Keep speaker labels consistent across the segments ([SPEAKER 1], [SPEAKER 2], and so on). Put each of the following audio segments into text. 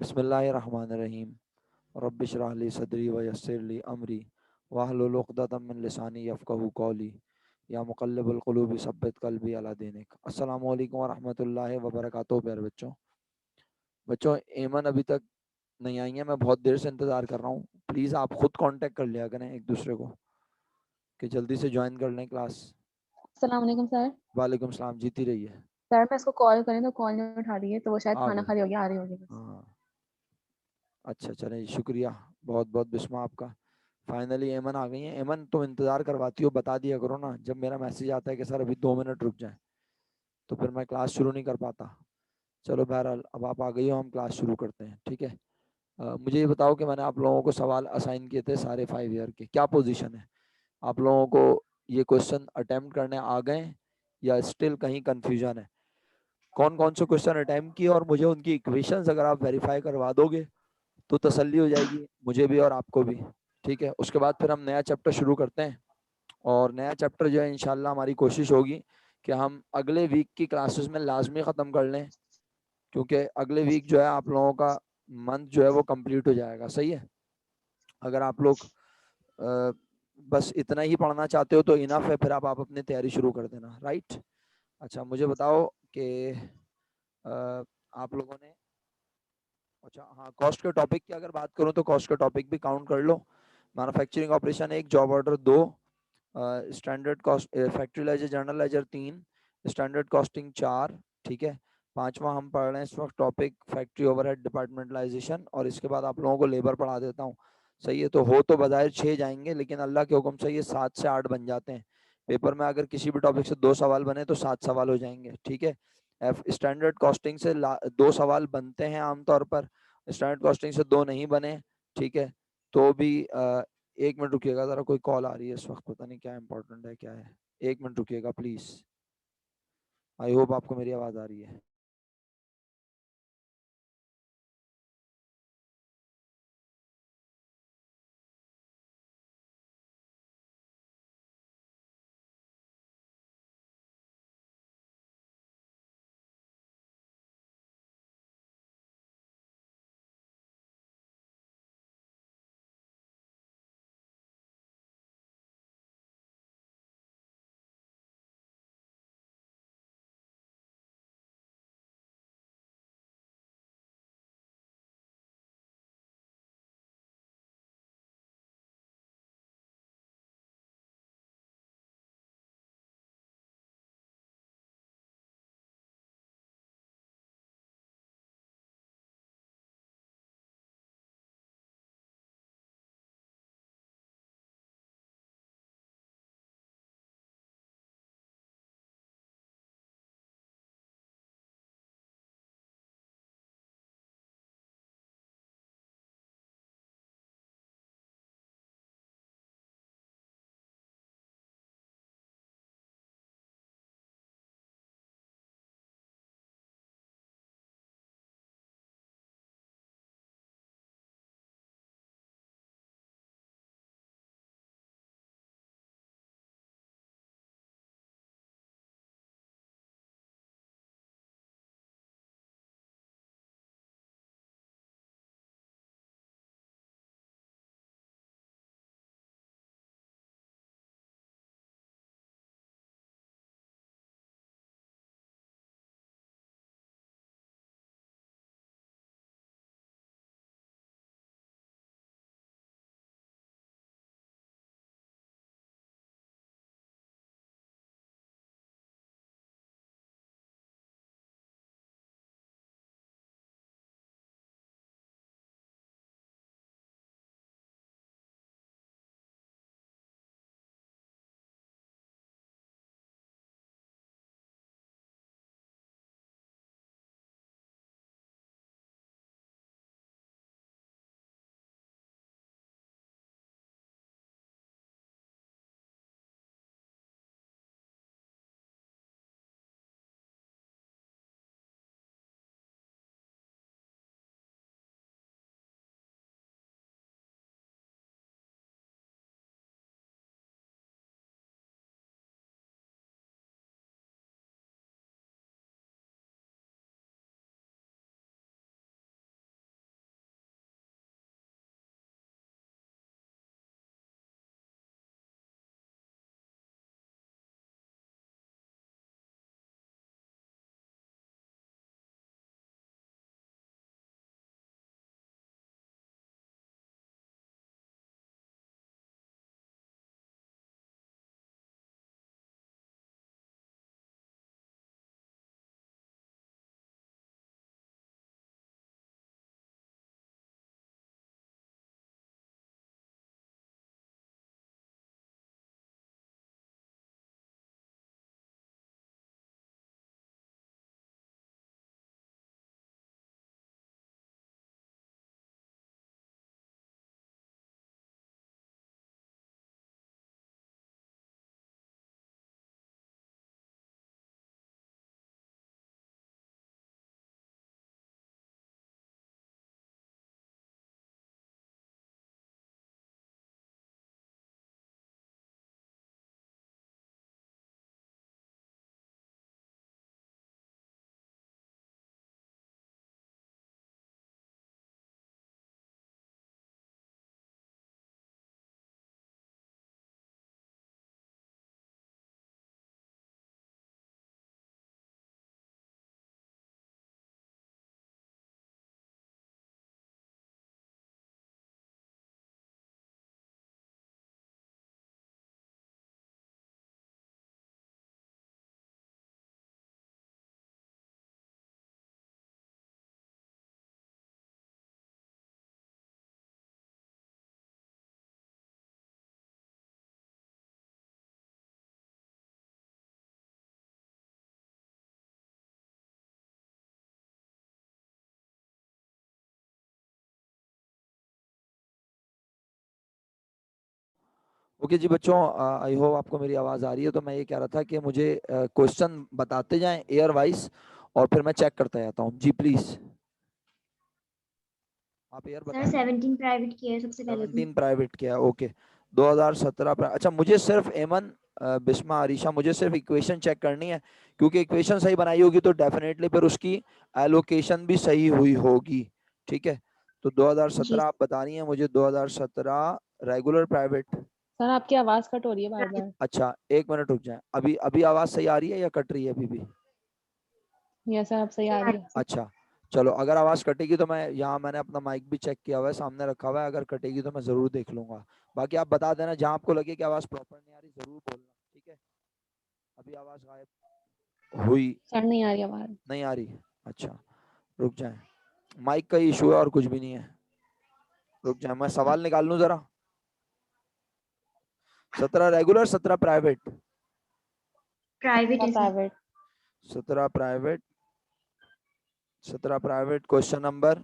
[SPEAKER 1] बिस्मिल्लाहिर्रहमानिर्रहीम। रब्बिशरह ली सदरी व यस्सिर ली अमरी वाहलुल उक़दतम मिन लिसानी यफ़क़हू क़ौली या मुक़ल्लिबुल क़ुलूबि सब्बित क़ल्बी अला दीनिक। अस्सलामु अलैकुम व रहमतुल्लाहि व बरकातुहू। प्यारे बच्चों, एमन अभी तक नहीं आई है। मैं बहुत देर से इंतज़ार कर रहा हूँ। प्लीज़ आप खुद कांटेक्ट कर लिया करें एक दूसरे को कि जल्दी से ज्वाइन कर लें क्लास।
[SPEAKER 2] अस्सलाम वालेकुम सर।
[SPEAKER 1] वालेकुम सलाम। जीती रही है।
[SPEAKER 2] सर मैं इसको कॉल करें तो कॉल नहीं उठा रही है, तो वो शायद
[SPEAKER 1] आ
[SPEAKER 2] खाना
[SPEAKER 1] गई।
[SPEAKER 2] खा रही होगी, आ रही होगी बस।
[SPEAKER 1] हाँ, अच्छा चलें, शुक्रिया बहुत बहुत बिस्मा आपका। फाइनली एमन आ गई हैं। एमन तुम इंतज़ार करवाती हो, बता दिया करो ना जब मेरा मैसेज आता है कि सर अभी 2 मिनट रुक जाए, तो फिर मैं क्लास शुरू नहीं कर पाता। चलो बहरहाल अब आप आ गई हो, हम क्लास शुरू करते हैं, ठीक है। मुझे ये बताओ कि मैंने आप लोगों को सवाल असाइन किए थे सारे 5 ईयर के, क्या पोजीशन है आप लोगों को? ये क्वेश्चन अटेम्प्ट करने आ गए या स्टिल कहीं कंफ्यूजन है? कौन कौन से क्वेश्चन अटेम्प्ट किए और मुझे उनकी इक्वेशंस अगर आप वेरीफाई करवा दोगे तो तसल्ली हो जाएगी मुझे भी और आपको भी, ठीक है। उसके बाद फिर हम नया चैप्टर शुरू करते हैं। और नया चैप्टर जो है इंशाल्लाह हमारी कोशिश होगी कि हम अगले वीक की क्लासेस में लाजमी ख़त्म कर लें, क्योंकि अगले वीक जो है आप लोगों का मंथ जो है वो कंप्लीट हो जाएगा। सही है। अगर आप लोग बस इतना ही पढ़ना चाहते हो तो इनफ है, फिर आप अपनी तैयारी शुरू कर देना। राइट। अच्छा मुझे बताओ कि आप लोगों ने, अच्छा हाँ, कॉस्ट के टॉपिक की अगर बात करूँ तो कॉस्ट के टॉपिक भी काउंट कर लो। Manufacturing operation 1, job order 2, standard cost, factory ledger journal ledger 3, standard costing 4, ठीक है। पांचवा हम पढ़ रहे हैं इस वक्त टॉपिक फैक्ट्री ओवरहेड डिपार्टमेंटलाइजेशन, और इसके बाद आप लोगों को लेबर पढ़ा देता हूँ। सही है। तो हो तो बजाय 6 जाएंगे, लेकिन अल्लाह के हुक्म से ये 7 से 8 बन जाते हैं। पेपर में अगर किसी भी टॉपिक से 2 सवाल बने तो 7 सवाल हो जाएंगे, ठीक है। स्टैंडर्ड कॉस्टिंग से 2 सवाल बनते हैं आमतौर पर, स्टैंडर्ड कॉस्टिंग से 2 नहीं बने, ठीक है। तो भी 1 मिनट रुकिएगा, ज़रा कोई कॉल आ रही है इस वक्त, पता नहीं क्या इंपॉर्टेंट है क्या है। 1 मिनट रुकिएगा प्लीज़। आई होप आपको मेरी आवाज़ आ रही है। ओके जी बच्चों, आई होप आपको मेरी आवाज़ आ रही है। तो मैं ये कह रहा था कि मुझे क्वेश्चन बताते जाएं एयर वाइज, और फिर मैं चेक करता जाता हूँ। जी प्लीज, आप एयर
[SPEAKER 3] सर
[SPEAKER 1] बता दें।
[SPEAKER 3] 17 प्राइवेट किया है सबसे पहले तो।
[SPEAKER 1] 17 प्राइवेट किया, ओके। 2017 अच्छा, मुझे सिर्फ एमन, बिस्मा, अरीशा, मुझे सिर्फ इक्वेशन चेक करनी है, क्योंकि इक्वेशन सही बनाई होगी तो डेफिनेटली फिर उसकी एलोकेशन भी सही हुई होगी। ठीक है, तो
[SPEAKER 3] जी
[SPEAKER 1] 2017 आप बता रही हैं मुझे। 2017 रेगुलर प्राइवेट।
[SPEAKER 2] सर आपकी आवाज कट हो रही है बार बार।
[SPEAKER 1] अच्छा, एक मिनट रुक जाए। अभी अभी आवाज सही आ रही है या कट रही है अभी भी?
[SPEAKER 2] यस सर, आप सही आ रही है।
[SPEAKER 1] अच्छा, चलो, अगर आवाज कटेगी तो मैं यहाँ, मैंने अपना माइक भी चेक किया हुआ है, सामने रखा हुआ है, अगर कटेगी तो मैं जरूर देख लूंगा। बाकी आप बता देना, जहाँ आपको लगे कि आवाज प्रॉपर नहीं आ रही जरूर बोलना, ठीक है। अभी आवाज गायब हुई?
[SPEAKER 2] सर नहीं आ रही आवाज।
[SPEAKER 1] नहीं आ रही? अच्छा, रुक जाए, माइक का इशू है और कुछ भी नहीं है। रुक जाए, मैं सवाल निकाल लूं जरा। 17 रेगुलर, 17 प्राइवेट।
[SPEAKER 3] प्राइवेट है sir.
[SPEAKER 2] Private.
[SPEAKER 1] 17 private, 17 private. Question number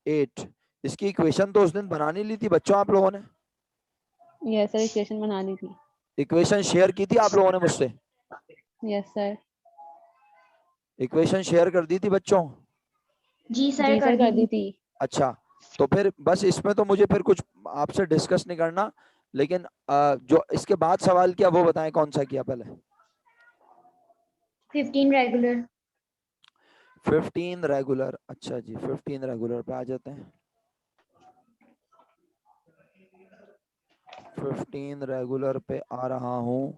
[SPEAKER 1] 8। इसकी इक्वेशन तो उस दिन बनानी ली थी बच्चों आप लोगों ने।
[SPEAKER 2] यस सर, इक्वेशन बना दी थी।
[SPEAKER 1] इक्वेशन शेयर की थी आप लोगों ने मुझसे?
[SPEAKER 2] Yes sir.
[SPEAKER 1] इक्वेशन शेयर कर दी थी बच्चों?
[SPEAKER 3] जी सर
[SPEAKER 2] जी
[SPEAKER 3] कर
[SPEAKER 2] सर,
[SPEAKER 3] दी
[SPEAKER 2] कर दी
[SPEAKER 3] थी।
[SPEAKER 2] थी।
[SPEAKER 1] अच्छा, तो फिर बस इसमें तो मुझे फिर कुछ आपसे डिस्कस नहीं करना, लेकिन जो इसके बाद सवाल किया वो बताएं, कौन सा किया पहले?
[SPEAKER 3] 15 रेगुलर।
[SPEAKER 1] 15 रेगुलर। अच्छा जी, 15 रेगुलर पे आ जाते हैं। 15 रेगुलर पे आ रहा हूँ।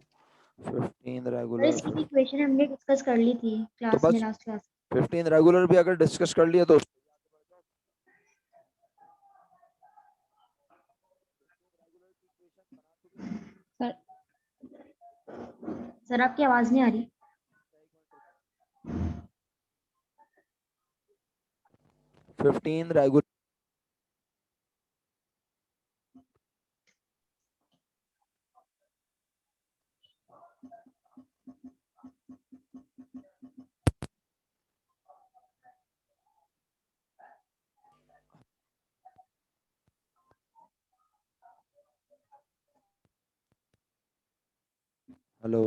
[SPEAKER 1] 15
[SPEAKER 3] सर
[SPEAKER 1] रेगुलर,
[SPEAKER 3] इसकी भी इक्वेशन हमने डिस्कस कर ली थी
[SPEAKER 1] तो
[SPEAKER 3] क्लास में,
[SPEAKER 1] बस
[SPEAKER 3] लास्ट क्लास।
[SPEAKER 1] 15 रेगुलर भी अगर डिस्कस कर लिया तो
[SPEAKER 2] सर
[SPEAKER 3] सर आपकी आवाज नहीं आ रही।
[SPEAKER 1] 15 regular. Hello,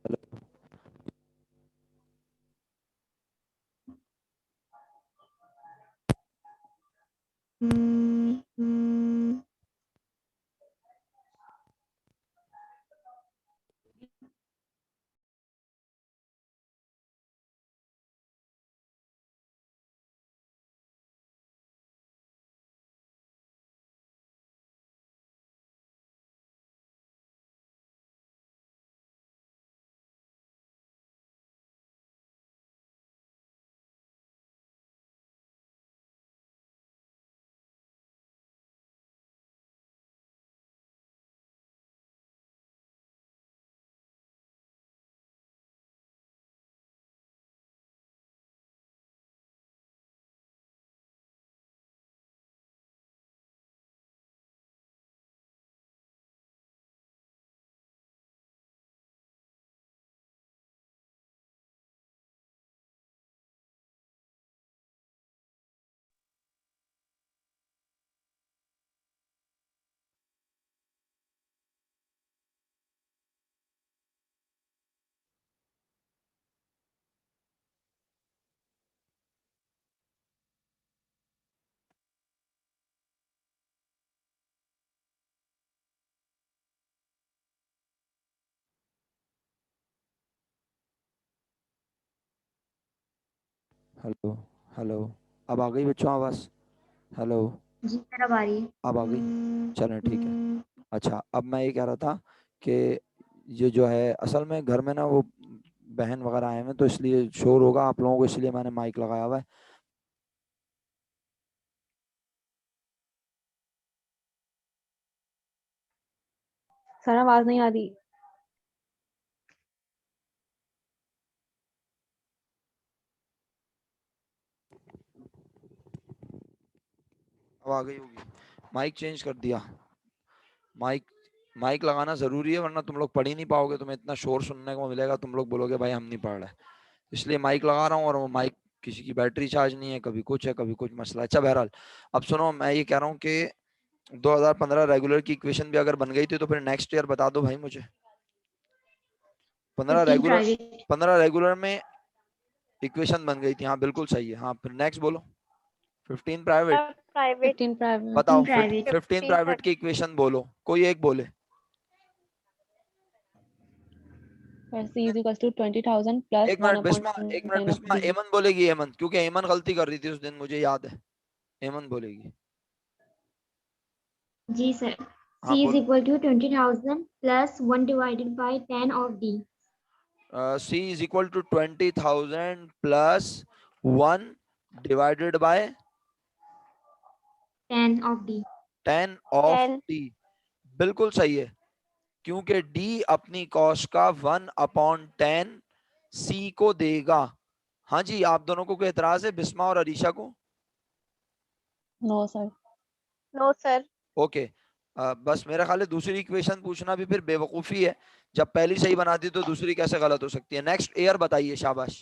[SPEAKER 1] hello. Hello, hello. अब आ गई बच्चों आवाज? हेलो,
[SPEAKER 3] जी सर अब आ रही है।
[SPEAKER 1] अब आ गई? चलें, ठीक है। अच्छा, अब मैं ये कह रहा था कि ये जो है, असल में घर में ना वो बहन वगैरह आए हैं, तो इसलिए शोर होगा आप लोगों को, इसलिए मैंने माइक लगाया हुआ है।
[SPEAKER 2] सर आवाज नहीं आ रही।
[SPEAKER 1] अब आ गई होगी। माइक चेंज कर दिया। माइक माइक लगाना जरूरी है, वरना तुम लोग पढ़ ही नहीं पाओगे, तुम्हें इतना शोर सुनने को मिलेगा, तुम लोग बोलोगे भाई हम नहीं पढ़ रहे। इसलिए माइक लगा रहा हूँ, और वो माइक किसी की बैटरी चार्ज नहीं है, कभी कुछ है कभी कुछ मसला है। अच्छा, बहरहाल अब सुनो, मैं ये कह रहा हूँ कि 2015 रेगुलर की इक्वेशन भी अगर बन गई थी तो फिर नेक्स्ट ईयर बता दो भाई मुझे। 15
[SPEAKER 3] 15
[SPEAKER 1] रेगुलर,
[SPEAKER 3] प्राइवेट।
[SPEAKER 1] 15 रेगुलर में इक्वेशन बन गई थी, हाँ बिल्कुल सही है। हाँ फिर नेक्स्ट बोलो। 15 प्राइवेट
[SPEAKER 4] प्राइवेट।
[SPEAKER 2] 15 प्राइवेट।
[SPEAKER 1] बताओ।
[SPEAKER 3] 15 प्राइवेट।
[SPEAKER 1] 15 प्राइवेट की इक्वेशन बोलो, कोई एक बोले।
[SPEAKER 2] C is equals to 20,000 plus
[SPEAKER 1] एक
[SPEAKER 2] 1
[SPEAKER 1] मिनट
[SPEAKER 2] upon
[SPEAKER 1] बिस्मा, एक मिनट
[SPEAKER 2] 10 of
[SPEAKER 1] बिस्मा,
[SPEAKER 2] D.
[SPEAKER 1] एमन बोलेगी। एमन, क्योंकि एमन गलती कर रही थी उस दिन, मुझे याद है। एमन बोलेगी।
[SPEAKER 3] जी सर।
[SPEAKER 1] हाँ
[SPEAKER 3] C is
[SPEAKER 1] बोलो।
[SPEAKER 3] equal to 20,000 plus 1 divided by 10 of D.
[SPEAKER 1] C is equal to 20,000 plus 1 divided by
[SPEAKER 3] 10 of D.
[SPEAKER 1] 10 of
[SPEAKER 4] 10।
[SPEAKER 1] D। बिल्कुल सही है, क्योंकि D अपनी कॉस्ट का 1 अपॉन 10 C को देगा। हाँ जी, आप दोनों को कोई एतराज है, बिस्मा और अरीशा को?
[SPEAKER 2] No sir.
[SPEAKER 4] No sir.
[SPEAKER 1] Okay. बस मेरा ख्याल है दूसरी इक्वेशन पूछना भी फिर बेवकूफ़ी है, जब पहली सही बना दी तो दूसरी कैसे गलत हो सकती है। नेक्स्ट ईयर बताइए, शाबाश।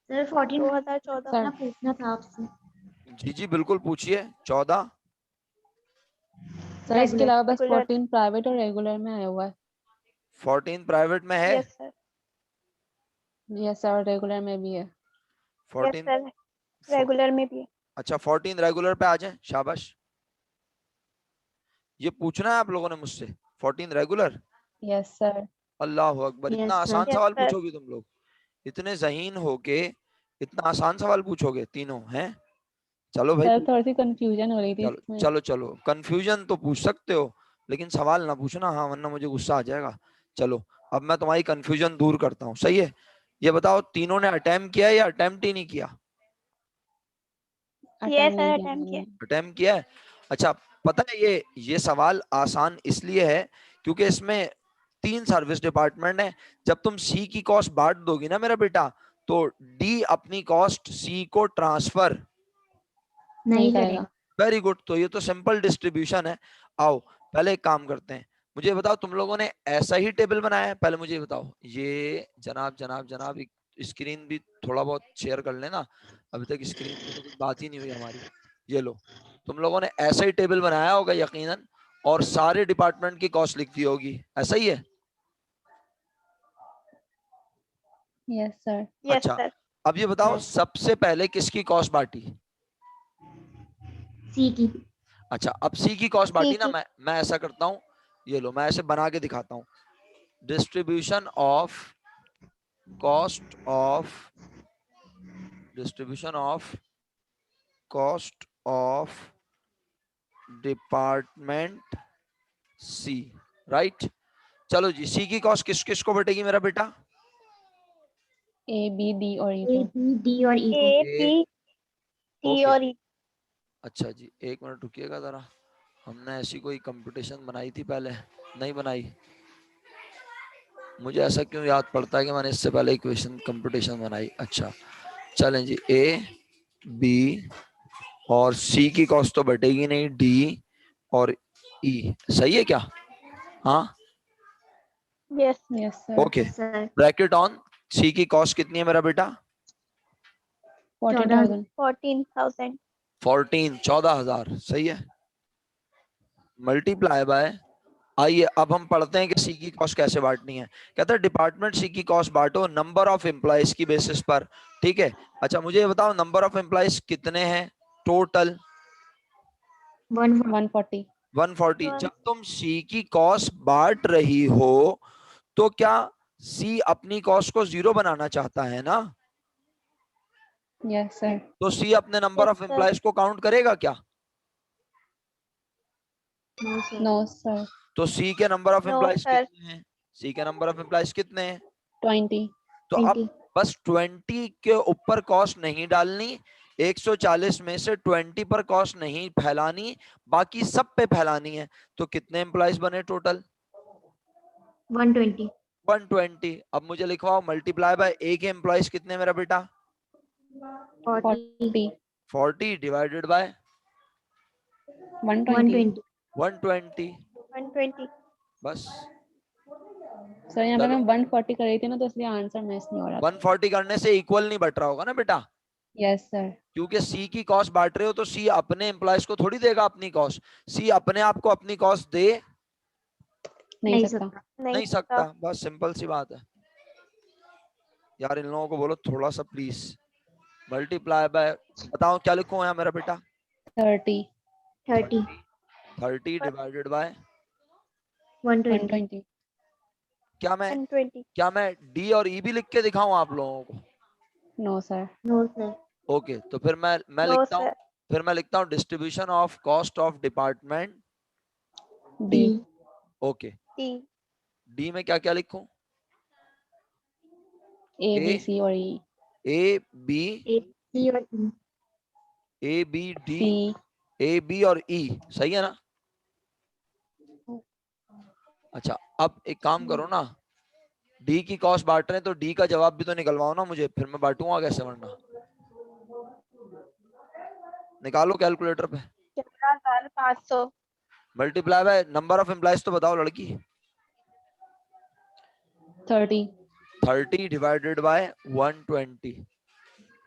[SPEAKER 3] सर 14
[SPEAKER 4] 2014।
[SPEAKER 2] Sir,
[SPEAKER 3] ना पूछना था आपसे।
[SPEAKER 1] जी जी बिल्कुल पूछिए। 14
[SPEAKER 2] सर इसके
[SPEAKER 3] रेगुलर।
[SPEAKER 2] अलावा बस
[SPEAKER 4] रेगुलर।
[SPEAKER 2] 14 प्राइवेट और रेगुलर में आया हुआ है।
[SPEAKER 1] 14 प्राइवेट में है।
[SPEAKER 4] Yes sir.
[SPEAKER 2] Yes sir, regular में भी है।
[SPEAKER 4] यस
[SPEAKER 1] 14
[SPEAKER 4] सर, रेगुलर में भी है।
[SPEAKER 1] अच्छा 14 रेगुलर पे आ जाए, शाबाश। ये पूछना है आप लोगों ने मुझसे, 14 रेगुलर।
[SPEAKER 2] Yes sir.
[SPEAKER 1] अल्लाह अकबर, इतना
[SPEAKER 3] यस सर।
[SPEAKER 1] आसान
[SPEAKER 4] यस
[SPEAKER 1] सवाल
[SPEAKER 4] सर।
[SPEAKER 1] पूछोगे तुम लोग? इतने जहीन होके इतना आसान सवाल पूछोगे तीनों हैं? चलो भाई
[SPEAKER 2] सर थोड़ी सी कंफ्यूजन हो रही थी
[SPEAKER 1] चलो
[SPEAKER 2] इसमें।
[SPEAKER 1] चलो चलो, कंफ्यूजन तो पूछ सकते हो लेकिन सवाल ना पूछना, हाँ, वरना मुझे गुस्सा आ जाएगा। चलो अब मैं तुम्हारी कंफ्यूजन दूर करता हूँ, सही है? ये बताओ, तीनों ने अटेम्प्ट किया या अटेम्प्ट ही नहीं किया?
[SPEAKER 4] यस
[SPEAKER 2] अटेम्प्ट
[SPEAKER 4] सर,
[SPEAKER 2] नहीं किया
[SPEAKER 4] अटेम्प्ट किया।
[SPEAKER 2] मैंने।
[SPEAKER 1] अटेम्प्ट किया है। अच्छा, पता है ये सवाल आसान इसलिए है क्योंकि इसमें 3 सर्विस डिपार्टमेंट है। जब तुम सी की कॉस्ट बांट दोगी ना मेरा बेटा, तो डी अपनी कॉस्ट सी को ट्रांसफर
[SPEAKER 3] नहीं
[SPEAKER 2] करेगा।
[SPEAKER 3] करेगा।
[SPEAKER 1] वेरी गुड, तो ये तो सिंपल डिस्ट्रीब्यूशन है। आओ पहले एक काम करते हैं, मुझे बताओ तुम लोगों ने ऐसा ही टेबल बनाया है? पहले मुझे ये बताओ। ये जनाब जनाब जनाब, स्क्रीन भी थोड़ा बहुत शेयर कर लेना, अभी तक स्क्रीन पे तो कुछ बात ही नहीं हुई हमारी। ये लो, तुम लोगों ने ऐसा ही टेबल बनाया होगा यकीनन, और सारे डिपार्टमेंट की कॉस्ट लिख दी होगी, ऐसा ही है?
[SPEAKER 2] Yes sir.
[SPEAKER 4] यस
[SPEAKER 1] अच्छा,
[SPEAKER 4] सर।
[SPEAKER 1] अब ये बताओ सबसे पहले किसकी कॉस्ट बांटी?
[SPEAKER 3] C की।
[SPEAKER 1] अच्छा, अब सी की कॉस्ट बांटी ना,
[SPEAKER 4] की।
[SPEAKER 1] मैं ऐसा करता हूँ, ये लो मैं ऐसे बना के दिखाता हूँ। Distribution of cost of distribution of cost of department C, right? चलो जी, सी की कॉस्ट किस किस को बटेगी मेरा बेटा?
[SPEAKER 2] A B D और E
[SPEAKER 3] A
[SPEAKER 2] को।
[SPEAKER 3] B D और E को।
[SPEAKER 4] ए
[SPEAKER 1] ए,
[SPEAKER 4] बी सी
[SPEAKER 1] ओके।
[SPEAKER 4] और ई।
[SPEAKER 1] अच्छा जी, एक मिनट रुकिएगा जरा, हमने ऐसी कोई कंपटीशन बनाई थी पहले? नहीं बनाई। मुझे ऐसा क्यों याद पड़ता है कि मैंने इससे पहले इक्वेशन कंपटीशन बनाई। अच्छा चलें जी, ए बी और सी की कॉस्ट तो बटेगी नहीं, डी और ई, सही है क्या? हाँ
[SPEAKER 4] yes.
[SPEAKER 2] Yes sir.
[SPEAKER 1] Okay.
[SPEAKER 3] Yes sir.
[SPEAKER 1] Bracket on. C की कॉस्ट कितनी है मेरा बेटा?
[SPEAKER 2] 14,000।
[SPEAKER 4] 14,000।
[SPEAKER 1] 14,000, सही है। मल्टीप्लाई बाय, आइए अब हम पढ़ते हैं कि सी की कॉस्ट कैसे बांटनी है। कहता है डिपार्टमेंट सी की कॉस्ट बांटो नंबर ऑफ एम्प्लॉयज की बेसिस पर, ठीक है? अच्छा मुझे ये बताओ, नंबर ऑफ एम्प्लॉयज कितने हैं टोटल?
[SPEAKER 2] 140।
[SPEAKER 1] 140। जब तुम सी की कॉस्ट बांट रही हो तो क्या सी अपनी कॉस्ट को 0 बनाना चाहता है ना?
[SPEAKER 2] Yes sir.
[SPEAKER 1] तो सी अपने number
[SPEAKER 4] yes
[SPEAKER 1] of
[SPEAKER 4] sir.
[SPEAKER 1] Employees को काउंट करेगा क्या?
[SPEAKER 3] No sir.
[SPEAKER 2] No sir.
[SPEAKER 1] तो सी के number of
[SPEAKER 4] no
[SPEAKER 1] employees
[SPEAKER 4] sir.
[SPEAKER 1] कितने हैं? सी के नंबर ऑफ एम्प्लॉयज कितने हैं?
[SPEAKER 2] 20।
[SPEAKER 1] तो अब
[SPEAKER 3] 20।
[SPEAKER 1] बस 20 के ऊपर कॉस्ट नहीं डालनी, 140 में से 20 पर कॉस्ट नहीं फैलानी, बाकी सब पे फैलानी है। तो कितने एम्प्लॉयज बने टोटल?
[SPEAKER 3] 120।
[SPEAKER 1] 120। अब मुझे लिखवाओ मल्टीप्लाई बाय ए के एम्प्लॉयज कितने मेरा बेटा?
[SPEAKER 3] 40।
[SPEAKER 2] 40।
[SPEAKER 1] 40 डिवाइडेड बाय
[SPEAKER 2] 120।
[SPEAKER 3] 120।
[SPEAKER 1] 120,
[SPEAKER 4] 120।
[SPEAKER 1] बस।
[SPEAKER 2] सर यहाँ पे
[SPEAKER 1] चलो,
[SPEAKER 2] मैं 140 कर रही थी ना, तो इसलिए आंसर मैच नहीं हो रहा था।
[SPEAKER 1] 140 करने से इक्वल नहीं बट रहा होगा ना बेटा,
[SPEAKER 2] यस सर।
[SPEAKER 1] क्योंकि सी की कॉस्ट बांट रहे हो तो सी अपने एम्प्लॉयज को थोड़ी देगा अपनी कॉस्ट, सी अपने आप को अपनी कॉस्ट दे
[SPEAKER 2] नहीं
[SPEAKER 3] नहीं
[SPEAKER 2] सकता।
[SPEAKER 3] सकता।
[SPEAKER 1] नहीं सकता। बस सिंपल सी बात है यार। इन लोगों को बोलो थोड़ा सा प्लीज। मल्टीप्लाई बाय, बताओ क्या लिखूं यहाँ मेरा बेटा?
[SPEAKER 2] 30,
[SPEAKER 3] 30,
[SPEAKER 1] 30 डिवाइडेड बाय
[SPEAKER 3] 120,
[SPEAKER 2] 120।
[SPEAKER 1] क्या मैं
[SPEAKER 4] 120.
[SPEAKER 1] डी और ई भी लिख के दिखाऊं आप लोगों को?
[SPEAKER 2] No sir.
[SPEAKER 3] no sir,
[SPEAKER 1] okay तो फिर मैं
[SPEAKER 4] No,
[SPEAKER 1] लिखता हूँ,
[SPEAKER 4] sir.
[SPEAKER 1] फिर मैं लिखता हूँ distribution of cost of department
[SPEAKER 2] D.
[SPEAKER 3] D,
[SPEAKER 1] okay.
[SPEAKER 4] D.
[SPEAKER 1] D में क्या क्या लिखूं?
[SPEAKER 2] ए
[SPEAKER 1] A,
[SPEAKER 2] बी सी और E.
[SPEAKER 1] A B,
[SPEAKER 3] A, C और E,
[SPEAKER 1] A B D,
[SPEAKER 2] C.
[SPEAKER 1] A B और ई, सही है ना? अच्छा अब एक काम करो ना, डी की कॉस्ट बांट रहे हैं तो डी का जवाब भी तो निकलवाओ ना मुझे, फिर मैं बांटूंगा कैसे वरना। निकालो कैलकुलेटर पे।
[SPEAKER 4] 11,500.
[SPEAKER 1] Multiply by number of employees तो बताओ लड़की।
[SPEAKER 2] 30।
[SPEAKER 1] 30 डिवाइडेड बाय 120।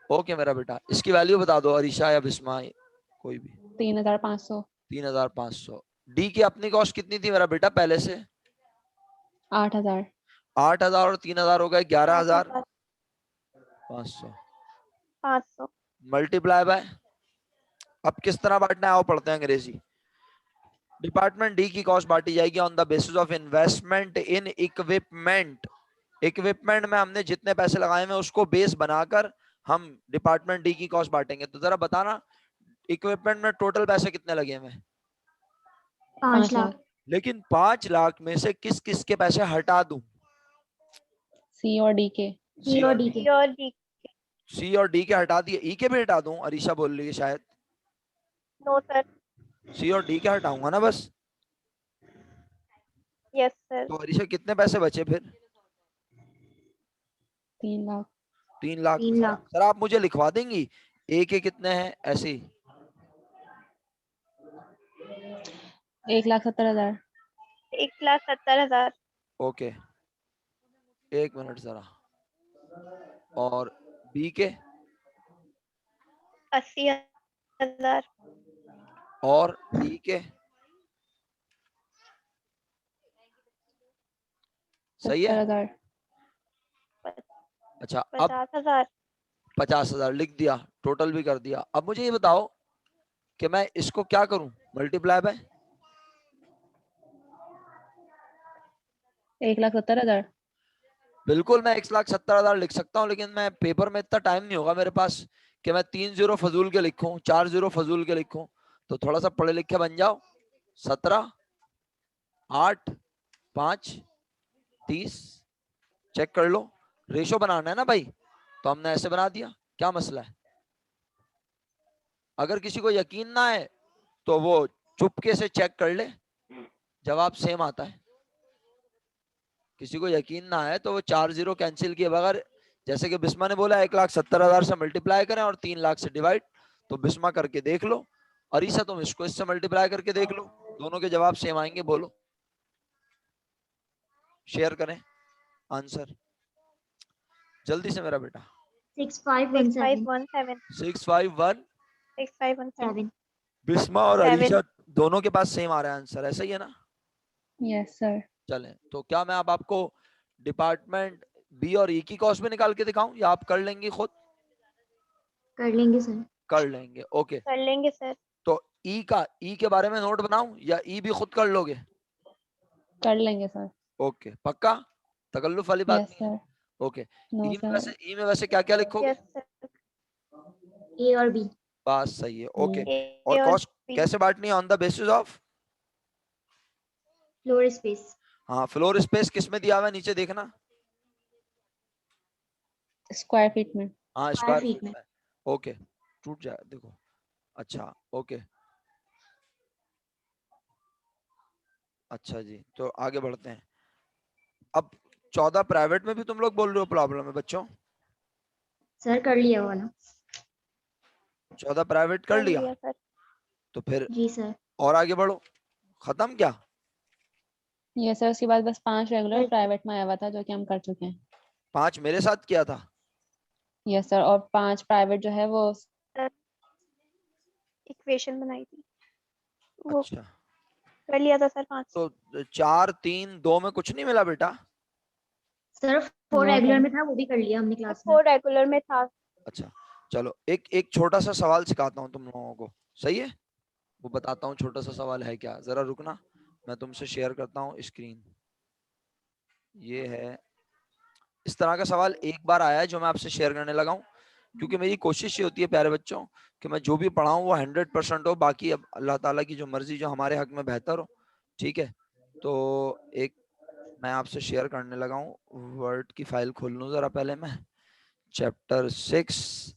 [SPEAKER 1] ओके मेरा बेटा, इसकी वैल्यू बता दो अरीशा या बिस्मा, कोई भी।
[SPEAKER 2] 3500।
[SPEAKER 1] 3500। डी की अपनी कॉस्ट कितनी थी मेरा बेटा पहले से?
[SPEAKER 2] 8000।
[SPEAKER 1] 8000 और 3000 हो गए 11500।
[SPEAKER 4] 500.
[SPEAKER 1] मल्टीप्लाई बाय, अब किस तरह बांटना है आओ पढ़ते हैं अंग्रेजी। डिपार्टमेंट डी की कॉस्ट बांटी जाएगी on the basis of investment in equipment. Equipment में हमने जितने पैसे लगाए हुए उसको बेस बनाकर हम डिपार्टमेंट डी की कॉस्ट बांटेंगे। तो जरा बताना इक्विपमेंट में टोटल पैसे कितने लगे हुए?
[SPEAKER 3] 5 लाख,
[SPEAKER 1] लेकिन 5 लाख में से किस किस के पैसे हटा दूं?
[SPEAKER 2] सी और डी के।
[SPEAKER 3] C और D के,
[SPEAKER 4] C और D.
[SPEAKER 1] सी और डी के हटा दिए, ई के भी हटा दूं? अरीशा बोल रही है शायद।
[SPEAKER 4] No, sir.
[SPEAKER 1] सी और डी के हटाऊंगा ना बस।
[SPEAKER 4] Yes, sir.
[SPEAKER 1] तो अरीशा कितने पैसे बचे फिर?
[SPEAKER 2] 3 लाख।
[SPEAKER 1] 3 लाख।
[SPEAKER 3] 3 लाख,
[SPEAKER 1] सर आप मुझे लिखवा देंगी ए के कितने हैं ऐसे ही?
[SPEAKER 2] 1,70,000।
[SPEAKER 4] 1,70,000.
[SPEAKER 1] ओके एक मिनट जरा। और बी के
[SPEAKER 4] 80,000.
[SPEAKER 1] और ई के सही है?
[SPEAKER 2] 70,000।
[SPEAKER 1] अच्छा अब
[SPEAKER 4] 50,000.
[SPEAKER 1] 50,000 लिख दिया, टोटल भी कर दिया। अब मुझे ये बताओ कि मैं इसको क्या करूं मल्टीप्लाई बाय?
[SPEAKER 2] 1,70,000।
[SPEAKER 1] बिल्कुल मैं 1,70,000 लिख सकता हूं, लेकिन मैं पेपर में इतना टाइम नहीं होगा मेरे पास कि मैं 3 जीरो फजूल के लिखूं, 4 जीरो फजूल के लिखूं। तो थोड़ा सा पढ़े लिखे बन जाओ। 17, 8, 5, 30। चेक कर लो, रेशो बनाना है ना भाई, तो हमने ऐसे बना दिया। क्या मसला है? अगर किसी को यकीन ना है तो वो चुपके से चेक कर ले, जवाब सेम आता है। किसी को यकीन ना है तो वो 4 जीरो कैंसिल किए बगैर, जैसे कि बिस्मा ने बोला 1,70,000 से मल्टीप्लाई करें और 3 लाख से डिवाइड, तो बिस्मा करके देख लो। अरीसा तुम इसको इससे मल्टीप्लाई करके देख लो, दोनों के जवाब सेम आएंगे। बोलो, शेयर करें आंसर जल्दी से मेरा बेटा।
[SPEAKER 3] 6517,
[SPEAKER 4] 6517.
[SPEAKER 1] 651।
[SPEAKER 4] 6517.
[SPEAKER 3] 7,
[SPEAKER 1] बिस्मा और
[SPEAKER 4] 7.
[SPEAKER 1] अरीशा दोनों के पास सेम आ रहा है आंसर, ऐसा ही है ना?
[SPEAKER 2] Yes sir.
[SPEAKER 1] चलें, तो क्या मैं अब आपको डिपार्टमेंट बी और ई की कॉस्ट भी निकाल के दिखाऊं या आप कर लेंगे खुद?
[SPEAKER 3] कर लेंगे सर,
[SPEAKER 1] कर लेंगे, ओके।
[SPEAKER 4] कर लेंगे सर.
[SPEAKER 1] तो ई के बारे में नोट बनाऊं या ई भी खुद कर लोगे?
[SPEAKER 2] कर लेंगे सर।
[SPEAKER 1] ओके पक्का, तकल्लुफ वाली बात
[SPEAKER 2] यस
[SPEAKER 1] नहीं है?
[SPEAKER 2] Sir.
[SPEAKER 1] Okay.
[SPEAKER 2] No sir.
[SPEAKER 1] E में वैसे क्या क्या लिखोगे?
[SPEAKER 4] Yes sir.
[SPEAKER 3] A और B,
[SPEAKER 1] बात सही है, ओके।
[SPEAKER 4] A
[SPEAKER 1] और
[SPEAKER 4] और
[SPEAKER 1] कॉस्ट
[SPEAKER 4] B.
[SPEAKER 1] कैसे बांटनी है? On the basis of,
[SPEAKER 3] floor space,
[SPEAKER 1] हाँ फ्लोर स्पेस किस में दिया हुआ है नीचे देखना।
[SPEAKER 2] स्क्वायर फीट में।
[SPEAKER 1] हाँ
[SPEAKER 3] स्क्वायर
[SPEAKER 1] स्क्वायर
[SPEAKER 3] फीट
[SPEAKER 1] फीट
[SPEAKER 3] में,
[SPEAKER 1] में। ओके टूट जाए देखो। अच्छा ओके, अच्छा जी, तो आगे बढ़ते हैं। अब 14 प्राइवेट में भी तुम लोग बोल रहे हो प्रॉब्लम है बच्चों?
[SPEAKER 3] सर कर लिया वो वाला,
[SPEAKER 1] 14 प्राइवेट कर
[SPEAKER 4] कर
[SPEAKER 1] लिया,
[SPEAKER 4] लिया सर.
[SPEAKER 1] तो फिर
[SPEAKER 3] जी सर,
[SPEAKER 1] और आगे बढ़ो। खत्म क्या?
[SPEAKER 2] यस सर, उसके बाद बस 5 रेगुलर
[SPEAKER 3] सर
[SPEAKER 2] प्राइवेट में आया हुआ था जो कि हम कर चुके हैं।
[SPEAKER 1] 5 मेरे साथ किया था।
[SPEAKER 2] यस सर, और 5 प्राइवेट जो है वो
[SPEAKER 4] इक्वेशन बनाई थी, वो
[SPEAKER 1] अच्छा,
[SPEAKER 4] कर लिया था सर 5।
[SPEAKER 1] तो 4 3 2 में कुछ नहीं मिला बेटा?
[SPEAKER 3] Sir 4
[SPEAKER 2] No,
[SPEAKER 3] regular
[SPEAKER 2] sir.
[SPEAKER 3] में था, वो भी कर लिया हमने क्लास में।
[SPEAKER 4] 4 रेगुलर में था।
[SPEAKER 1] अच्छा चलो, एक एक छोटा सा सवाल सिखाता हूँ तुम लोगों को, सही है? वो बताता हूँ छोटा सा सवाल है क्या, जरा रुकना, मैं तुमसे शेयर करता हूँ स्क्रीन। ये है, इस तरह का सवाल एक बार आया है जो मैं आपसे शेयर करने लगा हूँ, क्योंकि मेरी कोशिश ये होती है प्यारे बच्चों कि मैं जो भी पढ़ाऊँ वो 100% हो, बाकी अब अल्लाह ताला की जो मर्जी जो हमारे हक में बेहतर हो, ठीक है? तो एक मैं आपसे शेयर करने लगा हूँ, वर्ड की फाइल खोल लूँ जरा पहले मैं, चैप्टर 6,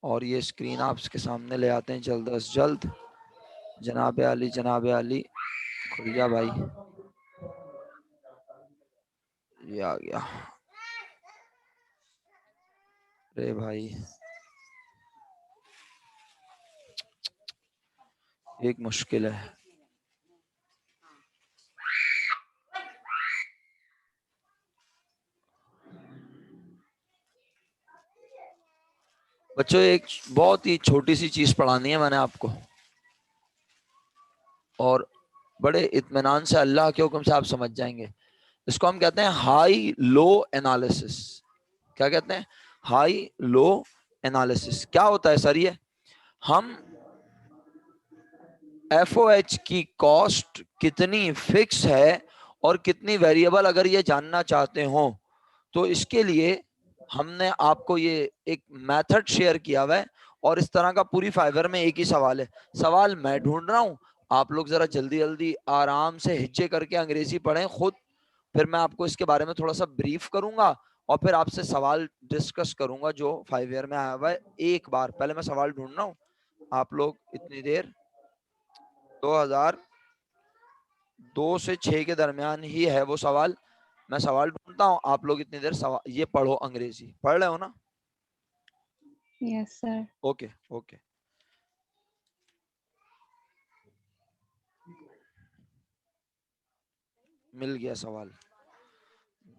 [SPEAKER 1] और ये स्क्रीन आपके सामने ले आते हैं जल्द अज जल्द। जनाब अली, जनाब अली, खुल जा भाई, ये आ गया। अरे भाई एक मुश्किल है, बच्चों एक बहुत ही छोटी सी चीज पढ़ानी है मैंने आपको, और बड़े इत्मीनान से अल्लाह के हुक्म से आप समझ जाएंगे। इसको हम कहते हैं हाई लो एनालिसिस। क्या कहते हैं? High low analysis. क्या होता है सर ये? हम एफओएच की कॉस्ट कितनी फिक्स है और कितनी वेरिएबल अगर ये जानना चाहते हो, तो इसके लिए हमने आपको ये एक मेथड शेयर किया हुआ है, और इस तरह का पूरी फाइवर में एक ही सवाल है। सवाल मैं ढूंढ रहा हूँ, आप लोग जरा जल्दी जल्दी आराम से हिज्जे करके अंग्रेजी पढ़ें खुद, फिर मैं आपको इसके बारे में थोड़ा सा ब्रीफ करूंगा और फिर आपसे सवाल डिस्कस करूंगा जो 5 ईयर में आया हुआ है। एक बार पहले मैं सवाल ढूंढ रहा हूँ, आप लोग इतनी देर 2002 से 6 के दरमियान ही है वो सवाल, मैं सवाल ढूंढता हूँ, आप लोग इतनी देर सवाल ये पढ़ो, अंग्रेजी पढ़ रहे हो ना?
[SPEAKER 2] Yes, sir.
[SPEAKER 1] ओके ओके, मिल गया सवाल।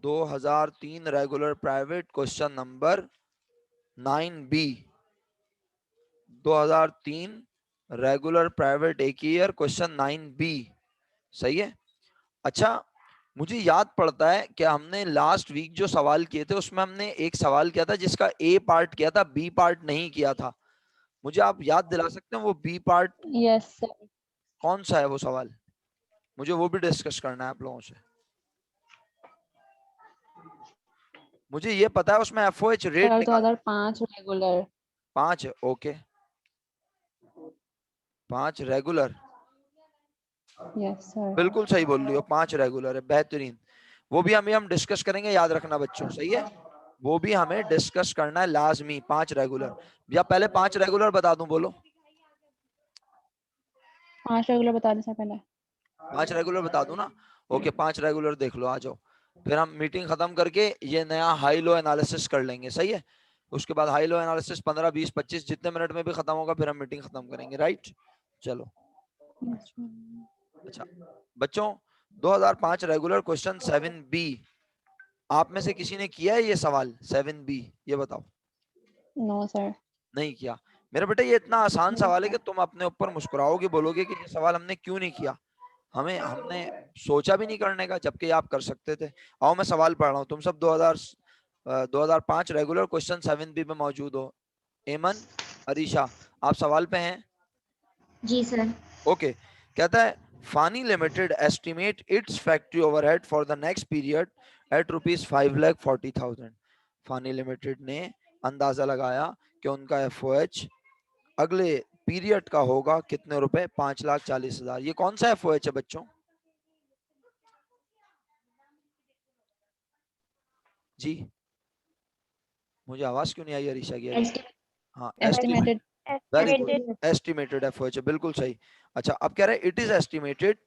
[SPEAKER 1] 2003 regular private question number 9B, 2003 regular private एक ईयर क्वेश्चन 9B, सही है? अच्छा, मुझे याद पड़ता है कि हमने लास्ट वीक जो सवाल किए थे उसमें हमने एक सवाल किया था जिसका ए पार्ट किया था, बी पार्ट नहीं किया था। मुझे आप याद दिला सकते हैं वो बी पार्ट
[SPEAKER 2] Yes, sir.
[SPEAKER 1] कौन सा है वो सवाल? मुझे वो भी डिस्कस करना है आप लोगों से। मुझे ये पता है उसमें एफओएच रेट
[SPEAKER 2] सर
[SPEAKER 1] निकाल
[SPEAKER 2] 2005 रेगुलर।
[SPEAKER 1] 5 है, ओके 5 रेगुलर,
[SPEAKER 2] यस सर।
[SPEAKER 1] बिल्कुल सही बोल रही हो, 5 रेगुलर है, बेहतरीन। वो भी हम डिस्कस करेंगे, याद रखना बच्चों, सही है? वो भी हमें डिस्कस करना है लाजमी, 5 रेगुलर। या पहले 5 रेगुलर बता दूं, बोलो
[SPEAKER 2] 5 रेगुलर बता दें सर पहले।
[SPEAKER 1] 5 रेगुलर बता दूं ना? ओके 5 रेगुलर देख लो, आ जाओ, फिर हम मीटिंग खत्म करके ये नया हाई लो एनालिसिस कर लेंगे, सही है? उसके बाद हाई लो एनालिसिस 15 20 25 जितने मिनट में भी खत्म होगा, फिर हम मीटिंग खत्म करेंगे, राइट? चलो
[SPEAKER 2] Yes, sir.
[SPEAKER 1] अच्छा बच्चों, 2005 रेगुलर क्वेश्चन 7B, आप में से किसी ने किया है ये सवाल 7B? ये बताओ।
[SPEAKER 2] No, sir.
[SPEAKER 1] नहीं किया? मेरा बेटा ये इतना आसान
[SPEAKER 2] No,
[SPEAKER 1] सवाल है कि
[SPEAKER 2] sir.
[SPEAKER 1] तुम अपने ऊपर मुस्कुराओगे, बोलोगे कि ये सवाल हमने क्यों नहीं किया, हमने सोचा भी नहीं करने का, जबकि आप कर सकते थे। आओ मैं सवाल पढ़ रहा हूँ, तुम सब 2005 रेगुलर क्वेश्चन 7B में मौजूद हो। एमन, अरीशा, आप सवाल पे हैं?
[SPEAKER 3] जी सर।
[SPEAKER 1] ओके, कहता है Phani limited estimate its factory overhead for the next period at ₹5,40,000। Phani limited ने अंदाजा लगाया कि उनका एफओएच अगले पीरियड का होगा कितने रुपए? 5,40,000। ये कौन सा एफओएच है बच्चों? जी मुझे आवाज क्यों नहीं आई अरीशा की? हाँ estimate,
[SPEAKER 2] Estimated.
[SPEAKER 1] Very good,
[SPEAKER 4] estimated.
[SPEAKER 1] Estimated FOH, बिल्कुल सही। अच्छा अब कह रहे हैं इट इज एस्टिमेटेड,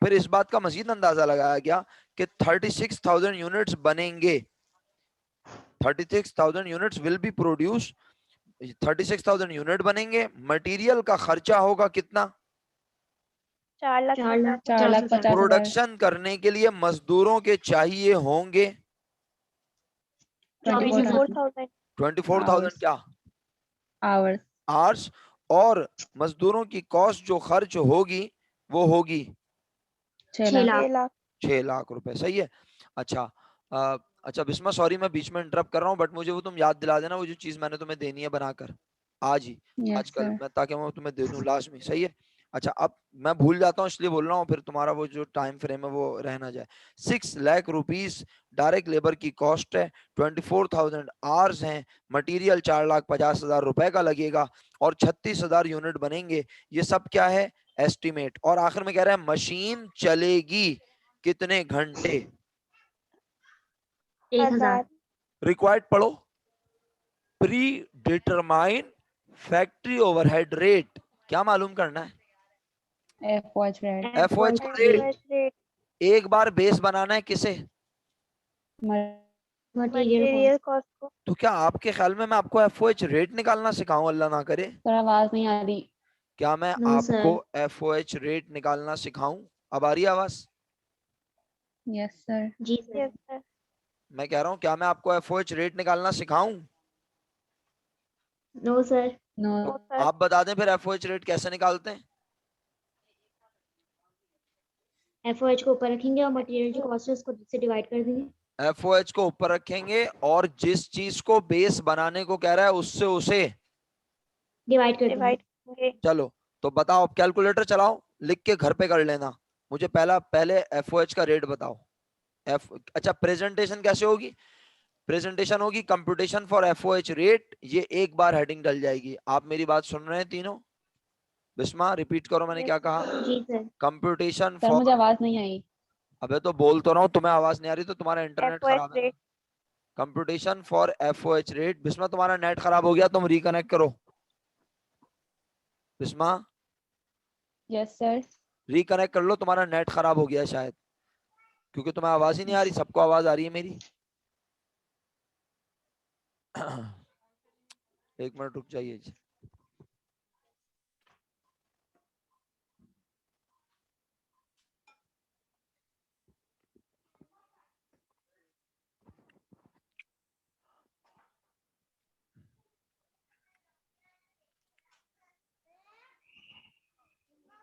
[SPEAKER 1] फिर इस बात का मजीद अंदाजा लगाया गया कि 36,000 यूनिट्स बनेंगे, 36,000 units will be produce, 36,000 unit बनेंगे। मटेरियल का खर्चा होगा कितना?
[SPEAKER 2] 4,50,000।
[SPEAKER 1] प्रोडक्शन करने के लिए मजदूरों के चाहिए होंगे
[SPEAKER 2] 24,000
[SPEAKER 4] 24,000
[SPEAKER 1] 24,000
[SPEAKER 2] hours.
[SPEAKER 1] क्या?
[SPEAKER 2] Hours.
[SPEAKER 1] आवर्स, और मजदूरों की कॉस्ट जो खर्च होगी वो होगी
[SPEAKER 2] 6
[SPEAKER 3] 6
[SPEAKER 2] लाख।
[SPEAKER 4] 6
[SPEAKER 3] लाख।
[SPEAKER 4] लाख।
[SPEAKER 1] 6 लाख रुपए। सही है। अच्छा अच्छा बिस्मा सॉरी मैं बीच में इंटरप्ट कर रहा हूँ, बट मुझे वो तुम याद दिला देना, वो जो चीज मैंने तुम्हें देनी है बनाकर आज ही,
[SPEAKER 2] यस
[SPEAKER 1] आजकल
[SPEAKER 2] सर।
[SPEAKER 1] मैं, ताकि मैं तुम्हें दे दूं लास्ट में। सही है। अच्छा अब मैं भूल जाता हूँ इसलिए बोल रहा हूँ, फिर तुम्हारा वो जो टाइम फ्रेम है वो रह ना जाए। 6 लाख रुपीस डायरेक्ट लेबर की कॉस्ट है, 24,000 आवर्स हैं, मटेरियल 4,50,000 रुपए का लगेगा और 36,000 यूनिट बनेंगे। ये सब क्या है? एस्टिमेट। और आखिर में कह रहा है मशीन चलेगी कितने घंटे?
[SPEAKER 3] 1000।
[SPEAKER 1] रिक्वायर्ड पढ़ो। Pre determine factory overhead rate, क्या मालूम करना है?
[SPEAKER 2] FOH rate.
[SPEAKER 1] एफओएच का रेट।
[SPEAKER 4] FOH rate.
[SPEAKER 1] एक बार बेस बनाना है किसे?
[SPEAKER 3] Material
[SPEAKER 4] material
[SPEAKER 3] cost.
[SPEAKER 4] कॉस्ट को।
[SPEAKER 1] तो क्या आपके ख्याल में मैं आपको एफओएच रेट निकालना सिखाऊं? अल्लाह ना करे।
[SPEAKER 2] सर आवाज नहीं आ रही।
[SPEAKER 1] क्या मैं
[SPEAKER 3] नो
[SPEAKER 1] आपको
[SPEAKER 3] सर।
[SPEAKER 1] एफओएच रेट निकालना सिखाऊं? अब आ रही है आवाज?
[SPEAKER 2] Yes sir.
[SPEAKER 3] जी सर।
[SPEAKER 4] Yes sir.
[SPEAKER 1] मैं कह रहा हूं क्या मैं आपको एफओएच रेट निकालना सिखाऊं?
[SPEAKER 3] No sir.
[SPEAKER 2] No.
[SPEAKER 4] No sir.
[SPEAKER 1] आप बता दें फिर एफओएच रेट कैसे निकालते हैं।
[SPEAKER 3] एफओएच को ऊपर रखेंगे और मटेरियल जो कॉस्ट है उसको से डिवाइड कर देंगे।
[SPEAKER 1] एफओएच को ऊपर रखेंगे और जिस चीज को बेस बनाने को कह रहा है उससे उसे
[SPEAKER 3] डिवाइड कर देंगे।
[SPEAKER 4] डिवाइड करेंगे।
[SPEAKER 1] चलो तो बताओ, अब कैलकुलेटर चलाओ, लिख के घर पे कर लेना। मुझे पहले एफओएच का रेट बताओ। एफ अच्छा प्रेजेंटेशन कैसे होगी? प्रेजेंटेशन होगी कंप्यूटेशन फॉर एफओएच रेट, ये एक बार हेडिंग डल जाएगी। आप मेरी बात सुन रहे हैं तीनों? बिस्मा रिपीट करो मैंने
[SPEAKER 4] यस
[SPEAKER 1] क्या कहा।
[SPEAKER 3] जी सर।
[SPEAKER 1] कंप्यूटेशन
[SPEAKER 2] सर मुझे
[SPEAKER 1] फॉर,
[SPEAKER 2] आवाज नहीं आई।
[SPEAKER 1] अबे तो बोल तो रहा हूँ, तुम्हें आवाज नहीं आ रही तो तुम्हारा इंटरनेट
[SPEAKER 4] FOH
[SPEAKER 1] खराब है ना।
[SPEAKER 4] Rate.
[SPEAKER 1] Computation for FOH rate. Bisma तुम्हारा नेट खराब हो गया, तुम रिकनेक्ट करो। Bisma
[SPEAKER 2] yes sir.
[SPEAKER 1] रिकनेक्ट कर लो, तुम्हारा नेट खराब हो गया शायद, क्योंकि तुम्हें आवाज ही नहीं आ रही, सबको आवाज आ रही है मेरी। एक मिनट रुक जाइए जी।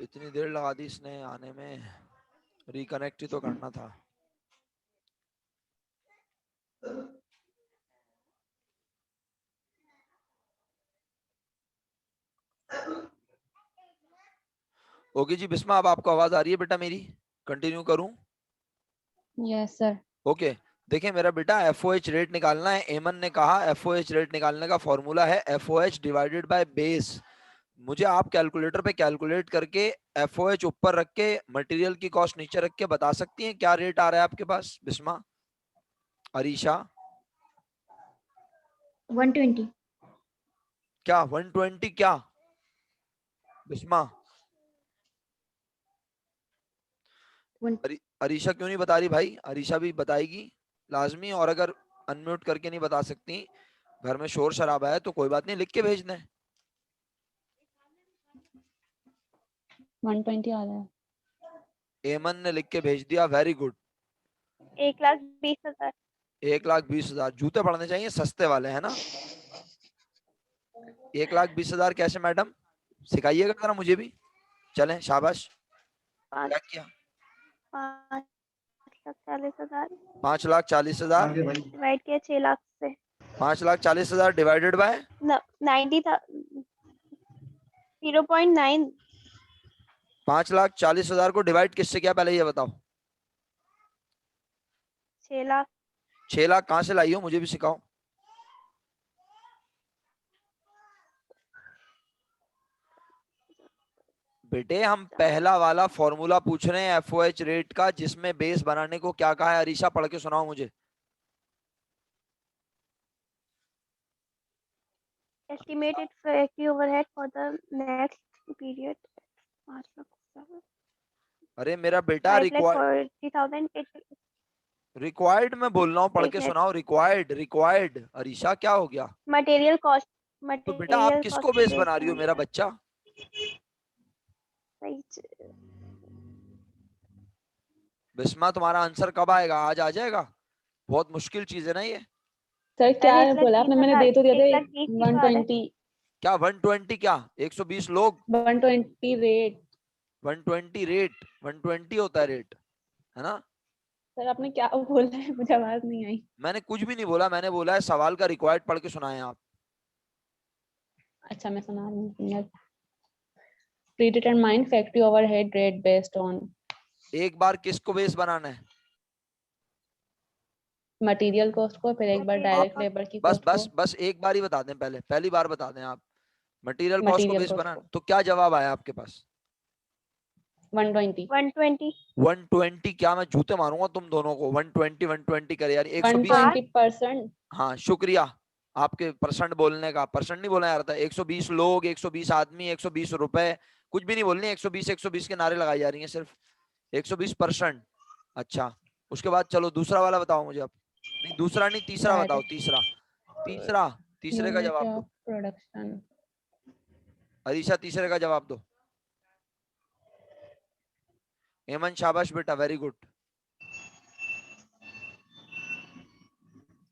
[SPEAKER 1] इतनी देर लगा दी इसने आने में, रिकनेक्ट ही तो करना था। ओके जी बिस्मा, अब आपको आवाज आ रही है बेटा मेरी? कंटिन्यू करूं?
[SPEAKER 2] Yes sir.
[SPEAKER 1] ओके। देखिए मेरा बेटा, एफओएच रेट निकालना है। एमन ने कहा एफओएच रेट निकालने का फॉर्मूला है एफओएच डिवाइडेड बाय बेस। मुझे आप कैलकुलेटर पे कैलकुलेट करके एफओएच ऊपर रख के मटेरियल की कॉस्ट नीचे रख के बता सकती हैं क्या रेट आ रहा है आपके पास? बिस्मा, अरीशा,
[SPEAKER 3] 120।
[SPEAKER 1] क्या 120? क्या बिस्मा? अरीशा क्यों नहीं बता रही भाई? अरीशा भी बताएगी लाजमी, और अगर अनम्यूट करके नहीं बता सकती, घर में शोर शराबा है, तो कोई बात नहीं, लिख के भेज दें।
[SPEAKER 2] 120 आ रहा है।
[SPEAKER 1] एमन ने लिख के भेज दिया, वेरी गुड।
[SPEAKER 4] 1,20,000।
[SPEAKER 1] 1,20,000 जूते पड़ने चाहिए सस्ते वाले, है ना? 1,20,000 कैसे मैडम? सिखाइएगा जरा मुझे भी। चलें, शाबाश। क्या
[SPEAKER 4] 5
[SPEAKER 1] किया?
[SPEAKER 4] 5,40,000
[SPEAKER 1] 5,40,000।
[SPEAKER 4] डिवाइड किया 6 लाख से।
[SPEAKER 1] 5,40,000 डिवाइडेड बाय
[SPEAKER 4] 90 था 0.9।
[SPEAKER 1] 5,40,000 को डिवाइड किससे किया पहले ये बताओ?
[SPEAKER 4] 6 लाख।
[SPEAKER 1] 6 लाख कहां से लाई हो, मुझे भी सिखाओ। बेटे हम पहला वाला फॉर्मूला पूछ रहे हैं एफओएच रेट का, जिसमें बेस बनाने को क्या कहा है? अरीशा पढ़ के सुनाओ मुझे।
[SPEAKER 4] Estimated factory overhead for the next period 5 lakh.
[SPEAKER 1] अरे मेरा बेटा,
[SPEAKER 4] 5,40,000
[SPEAKER 1] रिक्वायर्ड में बोल रहा हूँ, पढ़ के सुनाओ। Required, required. अरीशा क्या हो गया?
[SPEAKER 4] Material cost.
[SPEAKER 1] तो बेटा आप
[SPEAKER 4] मटेरियल
[SPEAKER 1] किसको
[SPEAKER 4] कॉस्ट
[SPEAKER 1] बेस बना रही हो मेरा बच्चा? बिस्मा तुम्हारा आंसर कब आएगा? आज आ जाएगा? बहुत मुश्किल चीज है ना ये।
[SPEAKER 2] सर क्या
[SPEAKER 4] अरे
[SPEAKER 2] बोला आपने? मैंने दे तो दिया था
[SPEAKER 4] 1,20,000
[SPEAKER 2] 120।
[SPEAKER 1] क्या 120 क्या 120 लोग
[SPEAKER 2] 120 रेट।
[SPEAKER 1] 120 रेट 120 होता है रेट, है ना?
[SPEAKER 2] सर आपने क्या बोला है, मुझे आवाज नहीं आई।
[SPEAKER 1] मैंने कुछ भी नहीं बोला, मैंने बोला है सवाल का रिक्वायर्ड पढ़ के सुनाएं आप।
[SPEAKER 2] अच्छा मैं सुना रही हूँ। Predetermined factory overhead rate based on
[SPEAKER 1] एक बार किसको बेस बनाना है?
[SPEAKER 2] मटेरियल कॉस्ट को, फिर एक बार
[SPEAKER 4] Material
[SPEAKER 2] डायरेक्ट
[SPEAKER 4] cost.
[SPEAKER 2] लेबर की
[SPEAKER 1] बस
[SPEAKER 2] कॉस्ट
[SPEAKER 1] बस
[SPEAKER 2] को।
[SPEAKER 1] बस एक बार ही बता दें, पहली बार बता दें आप। मटेरियल कॉस्ट को
[SPEAKER 2] मटेरियल
[SPEAKER 1] बेस
[SPEAKER 2] कॉस्ट
[SPEAKER 1] बनाना,
[SPEAKER 2] को
[SPEAKER 1] तो क्या जवाब आया आपके पास?
[SPEAKER 2] 120।
[SPEAKER 4] 120.
[SPEAKER 1] 120 क्या? मैं जूते मारूंगा तुम दोनों को। 120 करे यार, 120।
[SPEAKER 2] 120%।
[SPEAKER 1] हाँ शुक्रिया आपके परसेंट बोलने का। परसेंट नहीं बोला जा रहा था। 120 लोग, 120 आदमी, 120 रुपए, कुछ भी नहीं बोलनी। 120 के नारे लगाई जा रही हैं सिर्फ। 120%। अच्छा, उसके बाद चलो दूसरा वाला बताओ मुझे अब। नहीं दूसरा नहीं, तीसरा बताओ। तीसरा तीसरा तीसरे का
[SPEAKER 2] यूनिट
[SPEAKER 1] जवाब
[SPEAKER 2] ऑफ
[SPEAKER 1] दो।
[SPEAKER 2] प्रोडक्शन।
[SPEAKER 1] अरीशा तीसरे का जवाब दो। हेमंत शाबाश बेटा, वेरी गुड।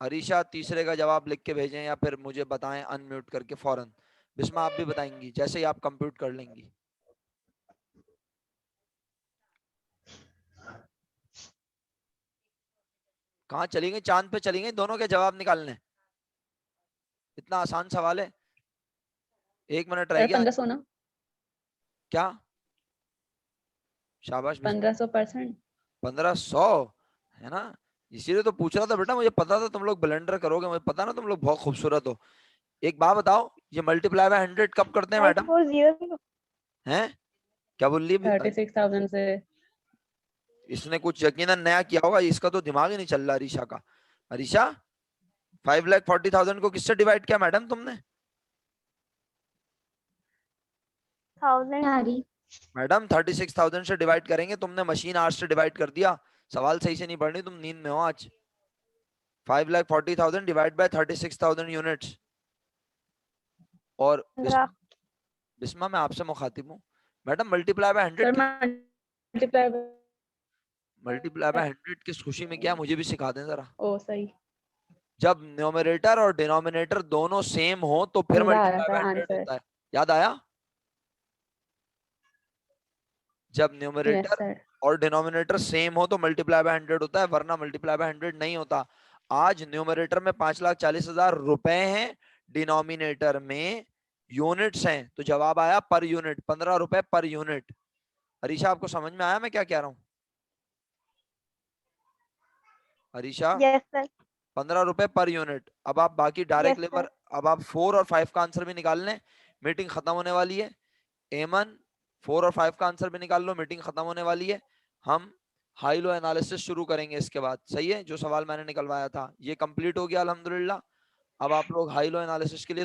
[SPEAKER 1] अरीशा तीसरे का जवाब लिख के भेजें या फिर मुझे बताएं अनम्यूट करके फौरन। बिस्मा आप भी बताएंगी जैसे ही आप कंप्यूट कर लेंगी। कहाँ चली गई? चांद पे चली गई दोनों के जवाब निकालने? इतना आसान सवाल है। 1 मिनट रह
[SPEAKER 2] सर
[SPEAKER 1] गया।
[SPEAKER 2] 1500 ना,
[SPEAKER 1] क्या? शाबाश बिस्मा।
[SPEAKER 2] 1500%।
[SPEAKER 1] 1500 है ना? इसीलिए तो पूछ रहा था बेटा, मुझे पता था तुम लोग ब्लेंडर करोगे, मुझे पता ना तुम लोग बहुत खूबसूरत हो। एक बात बताओ, ये मल्टीप्लाई बाय 100 कब करते हैं
[SPEAKER 4] I
[SPEAKER 1] मैडम?
[SPEAKER 4] suppose 0.
[SPEAKER 1] हैं? क्या बोल रही है?
[SPEAKER 2] 36,000 से।
[SPEAKER 1] इसने कुछ यकीनन नया किया होगा, इसका तो दिमाग ही नहीं चल रहा अरीशा का। अरीशा 5,40,000 को किससे डिवाइड किया मैडम तुमने?
[SPEAKER 3] आ
[SPEAKER 4] 1000.
[SPEAKER 3] रही।
[SPEAKER 1] मैडम 36,000 से डिवाइड करेंगे, तुमने मशीन आवर्स से डिवाइड कर दिया। सवाल सही से नहीं पढ़ रही, तुम नींद में हो आज। 5,40,000 डिवाइड बाय 36,000 यूनिट्स। और
[SPEAKER 4] 15.
[SPEAKER 1] बिस्मा मैं आपसे मुखातिब हूँ madam. Multiply by 100
[SPEAKER 2] sir multiply.
[SPEAKER 1] Multiply by 100 किस खुशी में किया, मुझे भी सिखा दें जरा।
[SPEAKER 2] ओ सही।
[SPEAKER 1] जब न्यूमरेटर और डिनोमिनेटर दोनों सेम हो तो फिर
[SPEAKER 2] 15 आ रहा
[SPEAKER 1] मल्टीप्लाई
[SPEAKER 2] था
[SPEAKER 1] बाय 100
[SPEAKER 2] आंसर।
[SPEAKER 1] होता है। याद आया? जब
[SPEAKER 2] यस
[SPEAKER 1] न्यूमरेटर
[SPEAKER 2] सर।
[SPEAKER 1] और डिनोमिनेटर सेम हो तो मल्टीप्लाई बाय 100 होता है, वरना मल्टीप्लाई बाय 100 नहीं होता। आज न्यूमरेटर में 5,40,000 रुपए हैं, डिनोमिनेटर में यूनिट्स हैं, तो जवाब आया पर यूनिट 15 रुपए पर यूनिट। अरीशा आपको समझ में आया मैं क्या कह रहा हूँ? Arisha
[SPEAKER 4] Yes, sir.
[SPEAKER 1] 15 रुपए पर यूनिट। अब आप बाकी डायरेक्ट
[SPEAKER 4] Yes, sir.
[SPEAKER 1] लेबर, अब आप 4 और 5 का आंसर भी निकाल लें, मीटिंग खत्म होने वाली है। एमन 4 और 5 का आंसर भी निकाल लो, मीटिंग खत्म होने वाली है। हम हाई लो एनालिसिस शुरू करेंगे इसके बाद। सही है? जो सवाल मैंने निकलवाया था ये कंप्लीट हो गया अल्हम्दुलिल्लाह। अब आप लोग हाई लो एनालिसिस के लिए